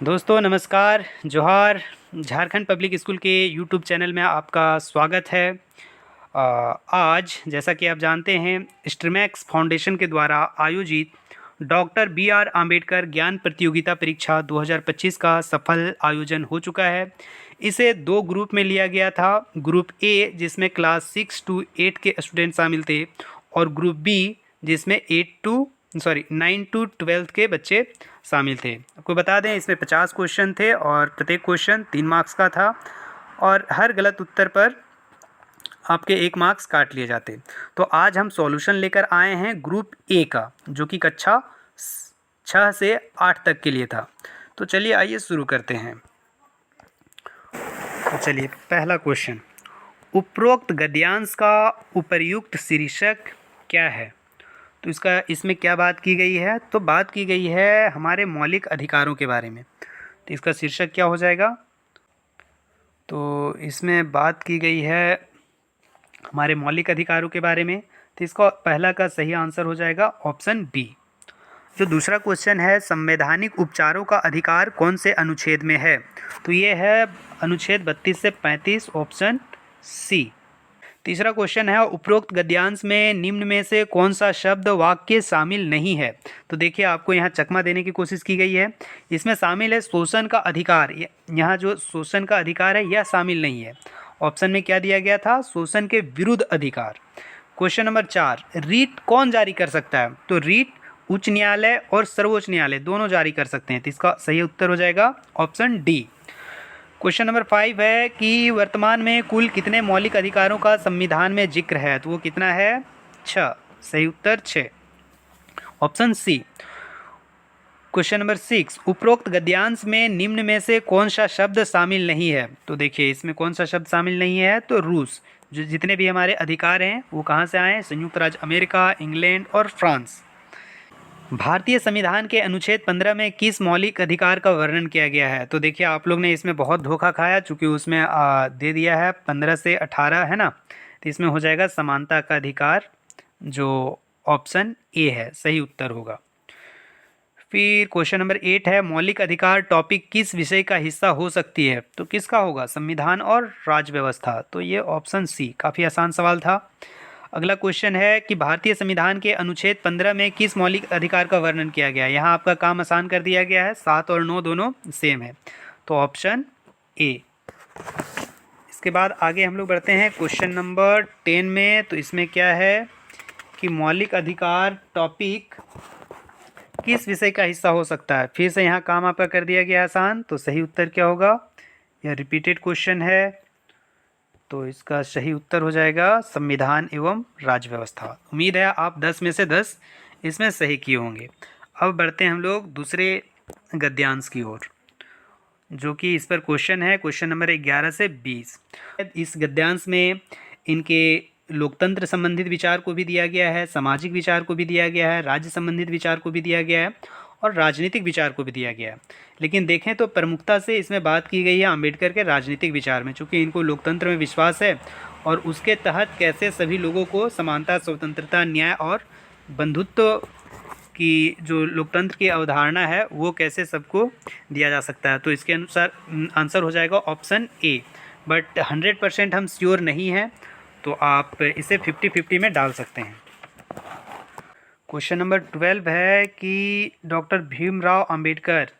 दोस्तों नमस्कार, जोहार। झारखंड पब्लिक स्कूल के यूट्यूब चैनल में आपका स्वागत है। आज जैसा कि आप जानते हैं, स्ट्रीमैक्स फाउंडेशन के द्वारा आयोजित डॉक्टर बी आर आम्बेडकर ज्ञान प्रतियोगिता परीक्षा 2025 का सफल आयोजन हो चुका है। इसे दो ग्रुप में लिया गया था। ग्रुप ए जिसमें क्लास 6 to 8 के स्टूडेंट शामिल थे, और ग्रुप बी जिसमें 9 to 12 के बच्चे शामिल थे। आपको बता दें, इसमें 50 क्वेश्चन थे और प्रत्येक क्वेश्चन 3 मार्क्स का था, और हर गलत उत्तर पर आपके 1 मार्क्स काट लिए जाते। तो आज हम सॉल्यूशन लेकर आए हैं ग्रुप ए का, जो कि कक्षा 6 से 8 तक के लिए था। तो चलिए आइए शुरू करते हैं। तो चलिए, पहला क्वेश्चन, उपरोक्त गद्यांश का उपर्युक्त शीर्षक क्या है? तो इसमें क्या बात की गई है? तो बात की गई है हमारे मौलिक अधिकारों के बारे में। तो इसका शीर्षक क्या हो जाएगा? तो इसमें बात की गई है हमारे मौलिक अधिकारों के बारे में। तो इसका पहला का सही आंसर हो जाएगा ऑप्शन बी। जो दूसरा क्वेश्चन है, संवैधानिक उपचारों का अधिकार कौन से अनुच्छेद में है? तो ये है अनुच्छेद 32 से 35, ऑप्शन सी। तीसरा क्वेश्चन है, उपरोक्त गद्यांश में निम्न में से कौन सा शब्द वाक्य शामिल नहीं है? तो देखिए, आपको यहाँ चकमा देने की कोशिश की गई है। इसमें शामिल है शोषण का अधिकार। यहाँ जो शोषण का अधिकार है यह शामिल नहीं है। ऑप्शन में क्या दिया गया था? शोषण के विरुद्ध अधिकार। क्वेश्चन नंबर 4, रीट कौन जारी कर सकता है? तो रीट उच्च न्यायालय और सर्वोच्च न्यायालय दोनों जारी कर सकते हैं। तो इसका सही उत्तर हो जाएगा ऑप्शन डी। क्वेश्चन नंबर 5 है कि वर्तमान में कुल कितने मौलिक अधिकारों का संविधान में जिक्र है? तो वो कितना है? 6। सही उत्तर 6, ऑप्शन सी। क्वेश्चन नंबर 6, उपरोक्त गद्यांश में निम्न में से कौन सा शब्द शामिल नहीं है? तो देखिए, इसमें कौन सा शब्द शामिल नहीं है? तो रूस। जो जितने भी हमारे अधिकार हैं वो कहाँ से आए हैं? संयुक्त राज्य अमेरिका, इंग्लैंड और फ्रांस। भारतीय संविधान के अनुच्छेद 15 में किस मौलिक अधिकार का वर्णन किया गया है? तो देखिए, आप लोग ने इसमें बहुत धोखा खाया, चूँकि उसमें दे दिया है 15 से 18, है ना। तो इसमें हो जाएगा समानता का अधिकार, जो ऑप्शन ए है, सही उत्तर होगा। फिर क्वेश्चन नंबर 8 है, मौलिक अधिकार टॉपिक किस विषय का हिस्सा हो सकती है? तो किसका होगा? संविधान और राज्य व्यवस्था। तो ये ऑप्शन सी, काफ़ी आसान सवाल था। अगला क्वेश्चन है कि भारतीय संविधान के अनुच्छेद 15 में किस मौलिक अधिकार का वर्णन किया गया है? यहाँ आपका काम आसान कर दिया गया है, 7 और 9 दोनों सेम है। तो ऑप्शन ए। इसके बाद आगे हम लोग बढ़ते हैं क्वेश्चन नंबर 10 में। तो इसमें क्या है कि मौलिक अधिकार टॉपिक किस विषय का हिस्सा हो सकता है? फिर से यहाँ काम आपका कर दिया गया आसान। तो सही उत्तर क्या होगा? यह रिपीटेड क्वेश्चन है, तो इसका सही उत्तर हो जाएगा संविधान एवं राज्य व्यवस्था। उम्मीद है आप 10 में से 10 इसमें सही किए होंगे। अब बढ़ते हैं हम लोग दूसरे गद्यांश की ओर, जो कि इस पर क्वेश्चन है, क्वेश्चन नंबर 11 से 20। इस गद्यांश में इनके लोकतंत्र संबंधित विचार को भी दिया गया है, सामाजिक विचार को भी दिया गया है, राज्य संबंधित विचार को भी दिया गया है, और राजनीतिक विचार को भी दिया गया है। लेकिन देखें तो प्रमुखता से इसमें बात की गई है अम्बेडकर के राजनीतिक विचार में, चूँकि इनको लोकतंत्र में विश्वास है, और उसके तहत कैसे सभी लोगों को समानता, स्वतंत्रता, न्याय और बंधुत्व की जो लोकतंत्र की अवधारणा है वो कैसे सबको दिया जा सकता है। तो इसके अनुसार आंसर हो जाएगा ऑप्शन ए। बट 100% हम श्योर नहीं हैं, तो आप इसे 50-50 में डाल सकते हैं। क्वेश्चन नंबर 12 है कि डॉक्टर भीमराव अंबेडकर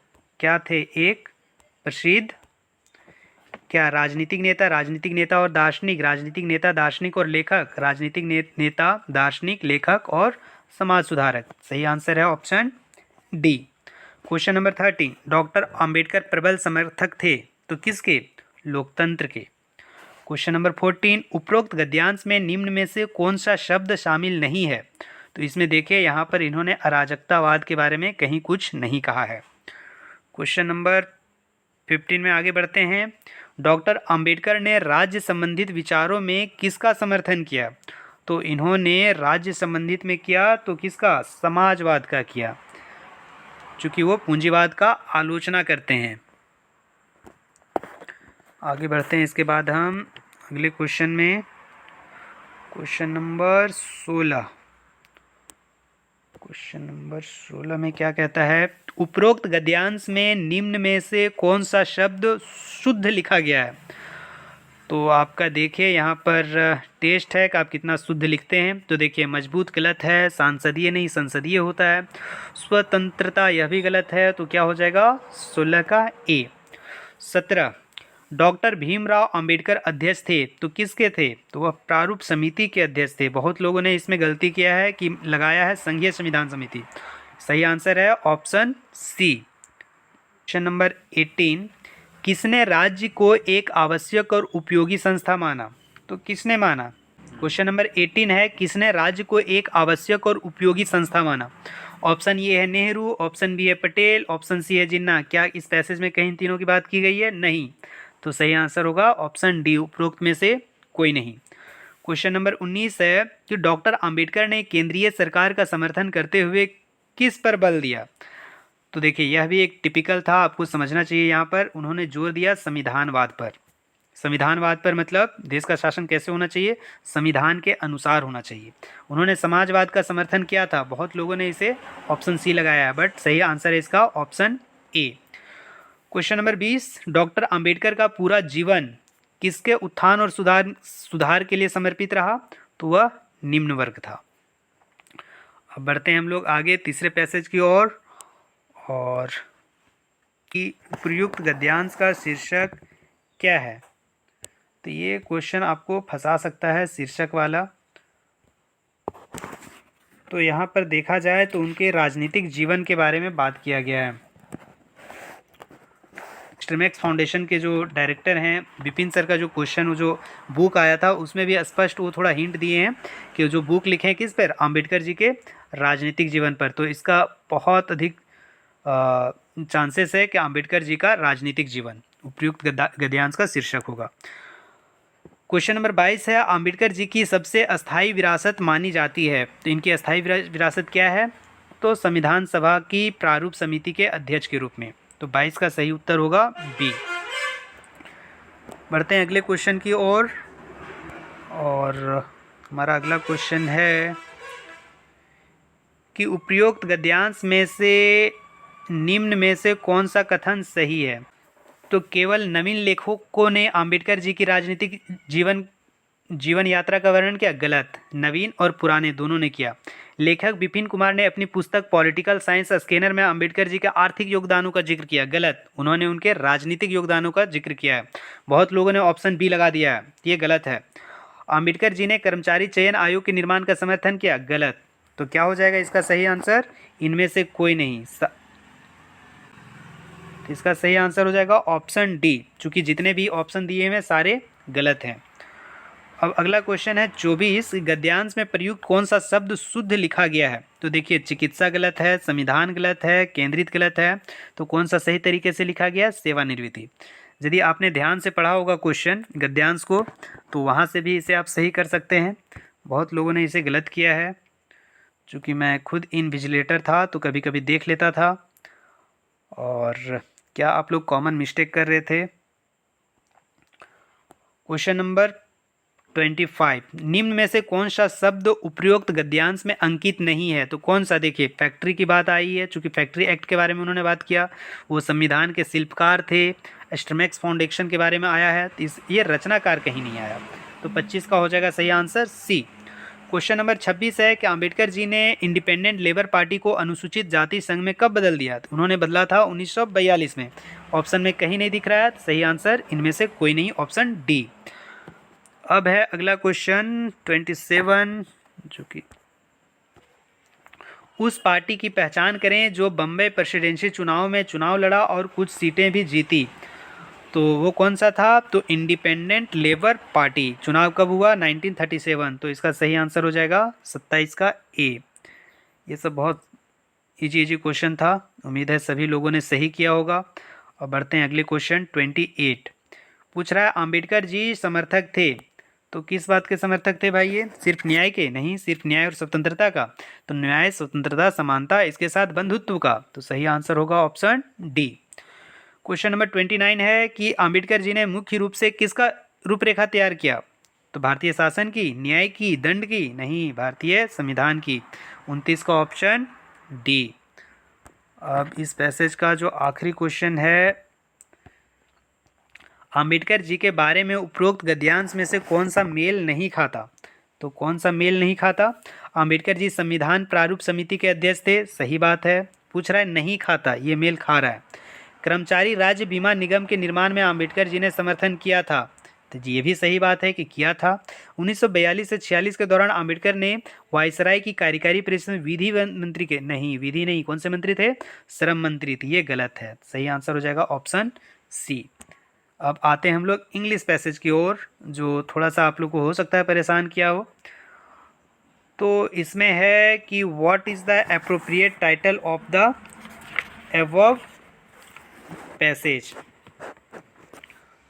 क्या थे? एक प्रसिद्ध क्या राजनीतिक नेता और दार्शनिक, राजनीतिक नेता, दार्शनिक और लेखक, राजनीतिक नेता, दार्शनिक, लेखक और समाज सुधारक। सही आंसर है option D. Question number 13, doctor Ambedkar प्रबल समर्थक थे, तो किसके? लोकतंत्र के। क्वेश्चन नंबर 14, उपरोक्त गद्यांश में निम्न में से कौन सा शब्द शामिल नहीं है? तो इसमें देखिए, यहाँ पर इन्होंने अराजकतावाद के बारे में कहीं कुछ नहीं कहा है। क्वेश्चन नंबर 15 में आगे बढ़ते हैं, डॉक्टर अंबेडकर ने राज्य संबंधित विचारों में किसका समर्थन किया? तो इन्होंने राज्य संबंधित में किया तो किसका? समाजवाद का किया, चूँकि वो पूंजीवाद का आलोचना करते हैं। आगे बढ़ते हैं इसके बाद हम अगले क्वेश्चन में, क्वेश्चन नंबर 16। क्वेश्चन नंबर 16 में क्या कहता है? उपरोक्त गद्यांश में निम्न में से कौन सा शब्द शुद्ध लिखा गया है? तो आपका देखिए यहाँ पर टेस्ट है कि आप कितना शुद्ध लिखते हैं। तो देखिए मजबूत गलत है, सांसदीय नहीं संसदीय होता है, स्वतंत्रता यह भी गलत है, तो क्या हो जाएगा 16 का ए। 17 डॉक्टर भीमराव अंबेडकर अध्यक्ष थे तो किसके थे? तो वह प्रारूप समिति के अध्यक्ष थे। बहुत लोगों ने इसमें गलती किया है कि लगाया है संघीय संविधान समिति। सही आंसर है ऑप्शन सी। क्वेश्चन नंबर 18 किसने राज्य को एक आवश्यक और उपयोगी संस्था माना? तो किसने माना? क्वेश्चन नंबर 18 है किसने राज्य को एक आवश्यक और उपयोगी संस्था माना? ऑप्शन ए है नेहरू, ऑप्शन बी है पटेल, ऑप्शन सी है जिन्ना। क्या इस पैसेज में कहीं तीनों की बात की गई है? नहीं। तो सही आंसर होगा ऑप्शन डी, उपरोक्त में से कोई नहीं। क्वेश्चन नंबर 19 है कि डॉक्टर अंबेडकर ने केंद्रीय सरकार का समर्थन करते हुए किस पर बल दिया? तो देखिए यह भी एक टिपिकल था, आपको समझना चाहिए। यहाँ पर उन्होंने जोर दिया संविधानवाद पर। संविधानवाद पर मतलब देश का शासन कैसे होना चाहिए? संविधान के अनुसार होना चाहिए। उन्होंने समाजवाद का समर्थन किया था। बहुत लोगों ने इसे ऑप्शन सी लगाया है, बट सही आंसर है इसका option A. Question number 20 doctor Ambedkar का पूरा जीवन किसके उत्थान और सुधार के लिए समर्पित रहा? तो वह निम्न वर्ग था। अब बढ़ते हैं हम लोग आगे तीसरे पैसेज की ओर, और कि उपयुक्त गद्यांश का शीर्षक क्या है? तो ये क्वेश्चन आपको फंसा सकता है शीर्षक वाला। तो यहाँ पर देखा जाए तो उनके राजनीतिक जीवन के बारे में बात किया गया है। स्ट्रीमैक्स फाउंडेशन के जो डायरेक्टर हैं विपिन सर का जो क्वेश्चन, जो बुक आया था उसमें भी स्पष्ट वो थोड़ा हिंट दिए हैं कि जो बुक लिखे हैं किस पर? अंबेडकर जी के राजनीतिक जीवन पर। तो इसका बहुत अधिक चांसेस है कि अंबेडकर जी का राजनीतिक जीवन उपयुक्त गद्यांश का शीर्षक होगा। क्वेश्चन नंबर 22 है अंबेडकर जी की सबसे अस्थायी विरासत मानी जाती है, तो इनकी अस्थायी विरासत क्या है? तो संविधान सभा की प्रारूप समिति के अध्यक्ष के रूप में। तो 22 का सही उत्तर होगा बी। बढ़ते हैं अगले क्वेश्चन की ओर, और हमारा अगला क्वेश्चन है कि उपयुक्त गद्यांश में से निम्न में से कौन सा कथन सही है? तो केवल नवीन लेखकों ने अंबेडकर जी की राजनीतिक जीवन यात्रा का वर्णन किया? गलत। नवीन और पुराने दोनों ने किया। लेखक विपिन कुमार ने अपनी पुस्तक पॉलिटिकल साइंस स्कैनर में अंबेडकर जी के आर्थिक योगदानों का जिक्र किया? गलत। उन्होंने उनके राजनीतिक योगदानों का जिक्र किया है। बहुत लोगों ने ऑप्शन बी लगा दिया है, ये गलत है। अंबेडकर जी ने कर्मचारी चयन आयोग के निर्माण का समर्थन किया? गलत। तो क्या हो जाएगा इसका सही आंसर? इनमें से कोई नहीं। इसका सही आंसर हो जाएगा ऑप्शन डी, चूंकि जितने भी ऑप्शन दिए हैं सारे गलत हैं। अब अगला क्वेश्चन है 24 गद्यांश में प्रयुक्त कौन सा शब्द शुद्ध लिखा गया है? तो देखिए चिकित्सा गलत है, संविधान गलत है, केंद्रित गलत है, तो कौन सा सही तरीके से लिखा गया? सेवानिवृत्ति। यदि आपने ध्यान से पढ़ा होगा क्वेश्चन गद्यांश को, तो वहाँ से भी इसे आप सही कर सकते हैं। बहुत लोगों ने इसे गलत किया है। चूँकि मैं खुद इनविजिलेटर था तो कभी कभी देख लेता था। और क्या आप लोग कॉमन मिस्टेक कर रहे थे? क्वेश्चन नंबर 25 निम्न में से कौन सा शब्द उपयुक्त गद्यांश में अंकित नहीं है? तो कौन सा? देखिए फैक्ट्री की बात आई है, चूंकि फैक्ट्री एक्ट के बारे में उन्होंने बात किया, वो संविधान के शिल्पकार थे। स्ट्रीमैक्स फाउंडेशन के बारे में आया है, ये रचनाकार कहीं नहीं आया। तो 25 का हो जाएगा सही आंसर सी। क्वेश्चन नंबर 26 है कि अंबेडकर जी ने इंडिपेंडेंट लेबर पार्टी को अनुसूचित जाति संघ में कब बदल दिया? तो उन्होंने बदला था 1942 में। ऑप्शन में कहीं नहीं दिख रहा है, सही आंसर इनमें से कोई नहीं, ऑप्शन डी। अब है अगला क्वेश्चन 27, जो कि उस पार्टी की पहचान करें जो बम्बई प्रेसिडेंसी चुनाव में चुनाव लड़ा और कुछ सीटें भी जीती। तो वो कौन सा था? तो इंडिपेंडेंट लेबर पार्टी। चुनाव कब हुआ? 1937। तो इसका सही आंसर हो जाएगा 27 का ए। ये सब बहुत इजी क्वेश्चन था, उम्मीद है सभी लोगों ने सही किया होगा। और बढ़ते हैं अगले क्वेश्चन 28। पूछ रहा है अंबेडकर जी समर्थक थे, तो किस बात के समर्थक थे भाई? ये सिर्फ न्याय के? नहीं, सिर्फ न्याय और स्वतंत्रता का। तो न्याय, स्वतंत्रता, समानता, इसके साथ बंधुत्व का। तो सही आंसर होगा ऑप्शन डी। क्वेश्चन नंबर 29 है कि अंबेडकर जी ने मुख्य रूप से किसका रूपरेखा तैयार किया? तो भारतीय शासन की, न्याय की, दंड की? नहीं, भारतीय संविधान की। 29 का ऑप्शन डी। अब इस पैसेज का जो आखिरी क्वेश्चन है, अंबेडकर जी के बारे में उपरोक्त गद्यांश में से कौन सा मेल नहीं खाता? तो कौन सा मेल नहीं खाता? अंबेडकर जी संविधान प्रारूप समिति के अध्यक्ष थे, सही बात है। पूछ रहा है नहीं खाता, ये मेल खा रहा है। कर्मचारी राज्य बीमा निगम के निर्माण में अंबेडकर जी ने समर्थन किया था, तो ये भी सही बात है कि किया था। 1942 से 46 के दौरान अंबेडकर ने वायसराय की कार्यकारी परिषद में विधि मंत्री के, नहीं विधि नहीं, कौन से मंत्री थे? श्रम मंत्री थे। ये गलत है, सही आंसर हो जाएगा ऑप्शन सी। अब आते हैं हम लोग इंग्लिश पैसेज की ओर, जो थोड़ा सा आप लोग को हो सकता है परेशान किया हो। तो इसमें है कि what is the appropriate title of the above passage.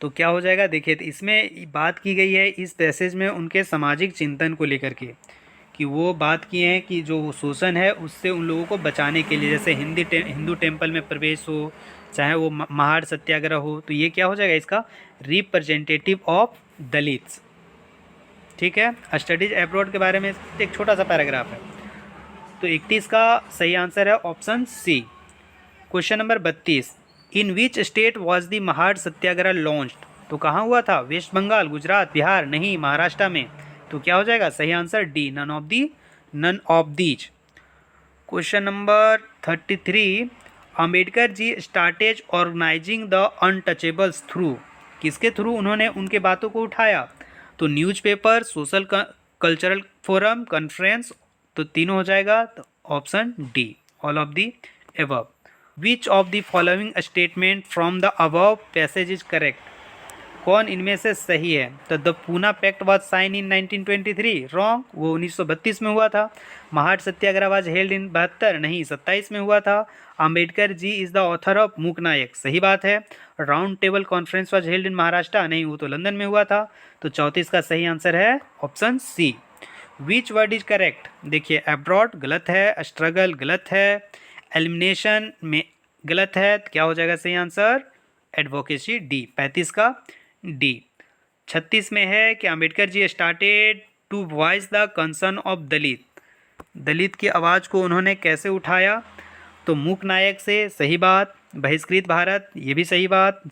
तो क्या हो जाएगा, देखिए तो इसमें बात की गई है इस पैसेज में उनके सामाजिक चिंतन को लेकर के, कि वो बात किए हैं कि जो शोषण है उससे उन लोगों को बचाने के लिए, जैसे हिंदू टेम्पल में प्रवेश हो, चाहे वो महाड़ सत्याग्रह हो, तो ये क्या हो जाएगा इसका रिप्रेजेंटेटिव ऑफ दलित्स। ठीक है, स्टडीज अब्रॉड के बारे में एक छोटा सा पैराग्राफ है। तो 31 का सही आंसर है option C. Question number 32, in which state was the Mahad Satyagraha launched? तो कहाँ हुआ था? वेस्ट बंगाल, गुजरात, बिहार, नहीं महाराष्ट्र में। तो क्या हो जाएगा सही answer D, none of these. Question number 33, Ambedkar ji started organising the untouchables through? किसके थ्रू उन्होंने उनके बातों को उठाया? तो newspaper, social cultural forum, conference. तो तीनों हो जाएगा, तो option D, all of the above. Which of the following statement from the above passage is correct? कौन इनमें से सही है? तो the Poona pact was sign in 1923, wrong, वो 1932 में हुआ था। महाड़ सत्याग्रह वाज हेल्ड इन 72, नहीं 27 में हुआ था। Ambedkar ji is the author of मूक नायक, सही बात है। Round table conference was held in Maharashtra, नहीं वो तो लंदन में हुआ था। तो 34 का सही आंसर है option C. Which word is correct? देखिए एब्रॉड गलत है, स्ट्रगल गलत है, एलिमिनेशन में गलत है, तो क्या हो जाएगा सही आंसर? एडवोकेसी, डी, 35 का डी। 36 में है कि Ambedkar ji started to voice the concern of Dalit, Dalit की आवाज़ को उन्होंने कैसे उठाया? तो मूक नायक से, सही बात। बहिष्कृत भारत, ये भी सही बात।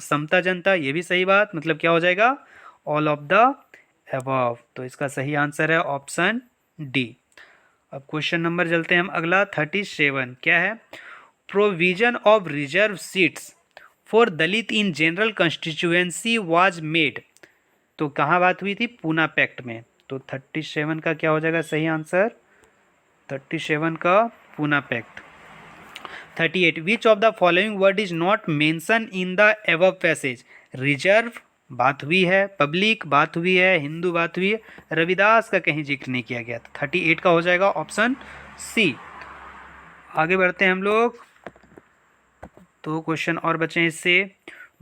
समता जनता, ये भी सही बात। मतलब क्या हो जाएगा? All of the above. तो इसका सही आंसर है ऑप्शन डी। अब क्वेश्चन नंबर चलते हैं हम अगला 37, क्या है? Provision of reserve seats for Dalit in general constituency was made. तो कहाँ बात हुई थी? पूना पैक्ट में। तो 37 का क्या हो जाएगा सही आंसर? 37 का Poona pact. 38, which of the following word is not mention in the above passage? Reserve बात हुई है, पब्लिक बात हुई है, हिंदू बात हुई है, रविदास का कहीं जिक्र नहीं किया गया। 38 का हो जाएगा ऑप्शन सी। आगे बढ़ते हैं हम लोग, तो क्वेश्चन और बचे हैं इससे।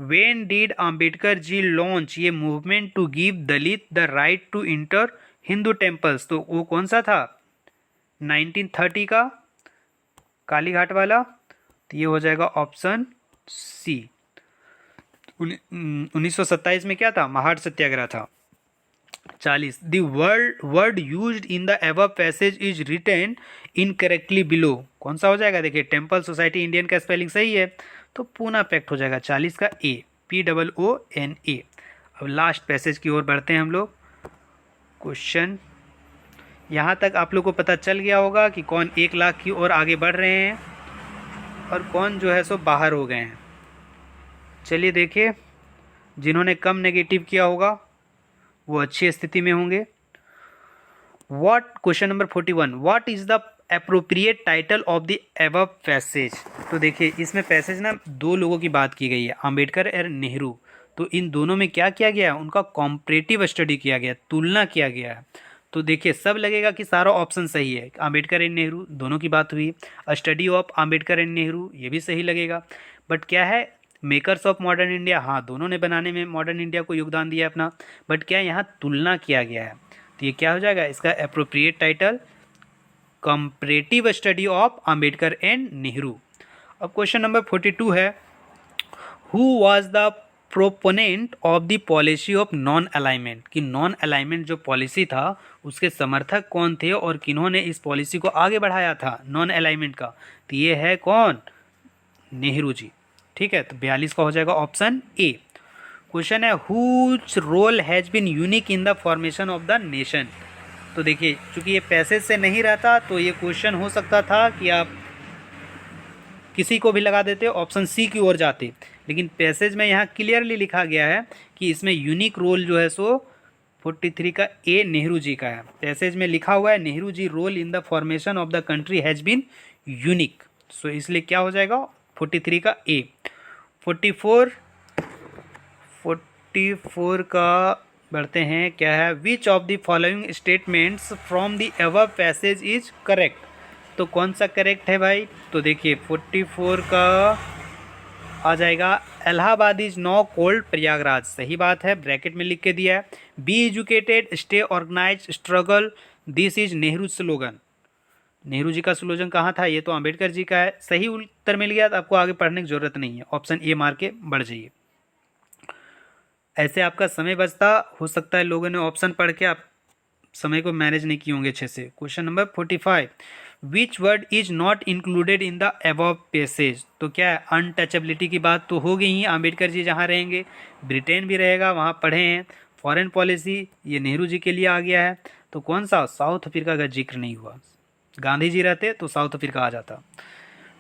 When did Ambedkar ji launch ये movement to give Dalit the right to enter Hindu temples? तो वो कौन सा था? 1930 का, कालीघाट वाला। तो ये हो जाएगा ऑप्शन सी। 1927 में क्या था? महाड़ सत्याग्रह था। 40, the word used in the above passage is written incorrectly below? कौन सा हो जाएगा? देखिए टेम्पल सोसाइटी इंडियन का स्पेलिंग सही है, तो पूना पैक्ट हो जाएगा। 40 का ए, POONA। अब लास्ट पैसेज की ओर बढ़ते हैं हम लोग। क्वेश्चन यहाँ तक आप लोग को पता चल गया होगा कि कौन 1 लाख की ओर आगे बढ़ रहे हैं और कौन जो है सो बाहर हो गए हैं। चलिए देखिए, जिन्होंने कम नेगेटिव किया होगा वो अच्छी स्थिति में होंगे। What, question number 41, what is the appropriate title of the above passage? तो देखिए इसमें पैसेज ना 2 लोगों की बात की गई है, अंबेडकर और नेहरू। तो इन दोनों में क्या किया गया है? उनका कॉम्परेटिव स्टडी किया गया, तुलना किया गया है। तो देखिए सब लगेगा कि सारा ऑप्शन सही है। अंबेडकर एंड नेहरू दोनों की बात हुई, study of Ambedkar and Nehru ये भी सही लगेगा। बट क्या है? मेकर्स ऑफ मॉडर्न इंडिया, हाँ दोनों ने बनाने में मॉडर्न इंडिया को योगदान दिया अपना। बट क्या यहाँ तुलना किया गया है? तो ये क्या हो जाएगा इसका appropriate title? Comparative study of Ambedkar and Nehru. अब क्वेश्चन नंबर 42 है, who was the proponent of the policy of non alignment, कि नॉन अलाइनमेंट जो पॉलिसी था उसके समर्थक कौन थे और किन्होंने इस पॉलिसी को आगे बढ़ाया था नॉन अलाइनमेंट का, तो ये है कौन, नेहरू जी। ठीक है, तो 42 का हो जाएगा ऑप्शन ए। क्वेश्चन है whose role has been unique in the formation of the nation. तो देखिए चूँकि ये पैसेज से नहीं रहता तो ये क्वेश्चन हो सकता था कि आप किसी को भी लगा देते, ऑप्शन सी की ओर जाते, लेकिन पैसेज में यहाँ क्लियरली लिखा गया है कि इसमें यूनिक रोल जो है सो 43 का ए नेहरू जी का है। पैसेज में लिखा हुआ है Nehru ji role in the formation of the country has been unique, so इसलिए क्या हो जाएगा 43 का ए। 44 का बढ़ते हैं, क्या है, विच of the following statements from the above passage is correct. तो कौन सा करेक्ट है भाई, तो देखिए 44 का आ जाएगा Allahabad is now called Prayagraj, सही बात है, ब्रैकेट में लिख के दिया है। Be educated stay organise struggle this is Nehru slogan, Nehru ji का स्लोगन कहाँ था, ये तो अंबेडकर जी का है। सही उत्तर मिल गया तो आपको आगे पढ़ने की जरूरत नहीं है, ऑप्शन ए मार के बढ़ जाइए। ऐसे आपका समय बचता, हो सकता है लोगों ने ऑप्शन पढ़ के आप समय को मैनेज नहीं किए होंगे अच्छे से। Question number 45, which word is not included in the above passage. तो क्या है, अनटचेबिलिटी की बात तो हो गई ही, अंबेडकर जी जहाँ रहेंगे, ब्रिटेन भी रहेगा, वहाँ पढ़े हैं। फॉरेन पॉलिसी ये नेहरू जी के लिए आ गया है, तो कौन सा, साउथ अफ्रीका का जिक्र नहीं हुआ, गांधी जी रहते तो साउथ अफ्रीका आ जाता।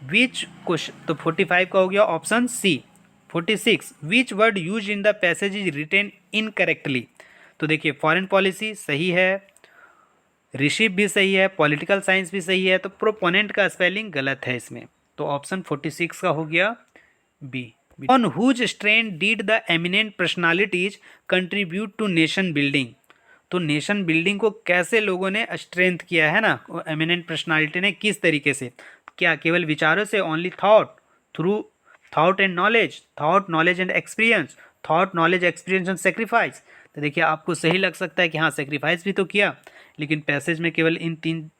विच क्वेश्चन, तो 45 का हो गया option C. 46, which word use in the passage is written incorrectly. तो देखिए फॉरेन पॉलिसी सही है, रिसीव भी सही है, पॉलिटिकल साइंस भी सही है, तो प्रोपोनेंट का स्पेलिंग गलत है इसमें, तो ऑप्शन 46 का हो गया B. On whose strength did the eminent personalities contribute to nation building. तो नेशन बिल्डिंग को कैसे लोगों ने स्ट्रेंथ किया है ना, एमिनेंट पर्सनालिटी ने किस तरीके से, क्या केवल विचारों से, only thought, through thought and knowledge, thought knowledge and experience, thought knowledge experience and sacrifice. तो देखिए आपको सही लग सकता है कि हाँ सेक्रीफाइस भी तो किया, लेकिन पैसेज में केवल इन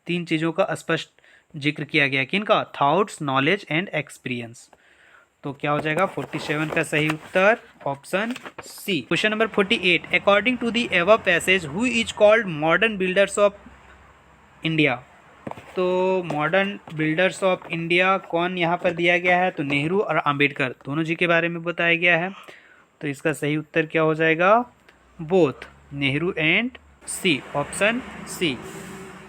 तीन चीज़ों का स्पष्ट जिक्र किया गया, किनका, थॉट्स, नॉलेज एंड एक्सपीरियंस। तो क्या हो जाएगा 47 का सही उत्तर option C. Question number 48, according to the above passage who is called modern builders of India. तो मॉडर्न बिल्डर्स ऑफ इंडिया कौन यहाँ पर दिया गया है, तो नेहरू और अंबेडकर दोनों जी के बारे में बताया गया है, तो इसका सही उत्तर क्या हो जाएगा, both, Nehru and C, option C.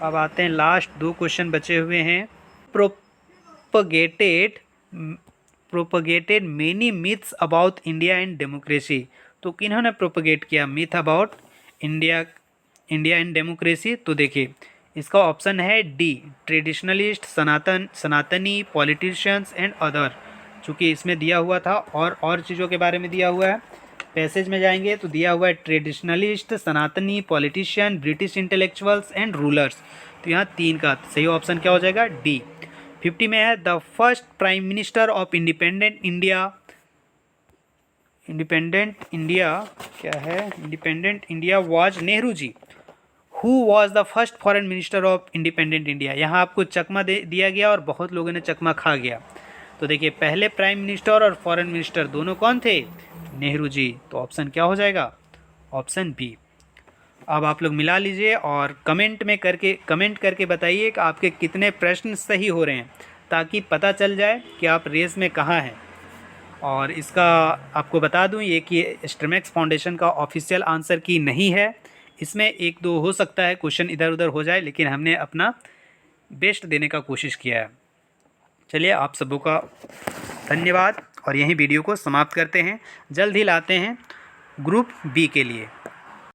अब आते हैं लास्ट दो क्वेश्चन बचे हुए हैं। Propagated many myths about India and democracy. तो किन्होंने प्रोपगेट किया myth about India and democracy. तो देखिए इसका ऑप्शन है D, traditionalist, Sanatani, politicians and other. चूँकि इसमें दिया हुआ था और चीज़ों के बारे में दिया हुआ है, पैसेज में जाएंगे तो दिया हुआ है ट्रेडिशनलिस्ट, सनातनी, politician, British intellectuals and rulers. तो यहाँ 3 का सही ऑप्शन क्या हो जाएगा, डी। 50 में है the first prime minister of independent India was Nehru ji. Who was the first foreign minister of independent India. यहाँ आपको चकमा दिया गया और बहुत लोगों ने चकमा खा गया। तो देखिए पहले प्राइम मिनिस्टर और फॉरेन मिनिस्टर दोनों कौन थे, नेहरू जी। तो ऑप्शन क्या हो जाएगा, ऑप्शन बी। अब आप लोग मिला लीजिए और कमेंट करके बताइए कि आपके कितने प्रश्न सही हो रहे हैं, ताकि पता चल जाए कि आप रेस में कहाँ हैं। और इसका आपको बता दूं ये कि स्ट्रीमैक्स फाउंडेशन का ऑफिशियल आंसर की नहीं है, इसमें 1-2 हो सकता है क्वेश्चन इधर उधर हो जाए, लेकिन हमने अपना बेस्ट देने का कोशिश किया है। चलिए आप सबों का धन्यवाद और यहीं वीडियो को समाप्त करते हैं। जल्द ही लाते हैं ग्रुप बी के लिए।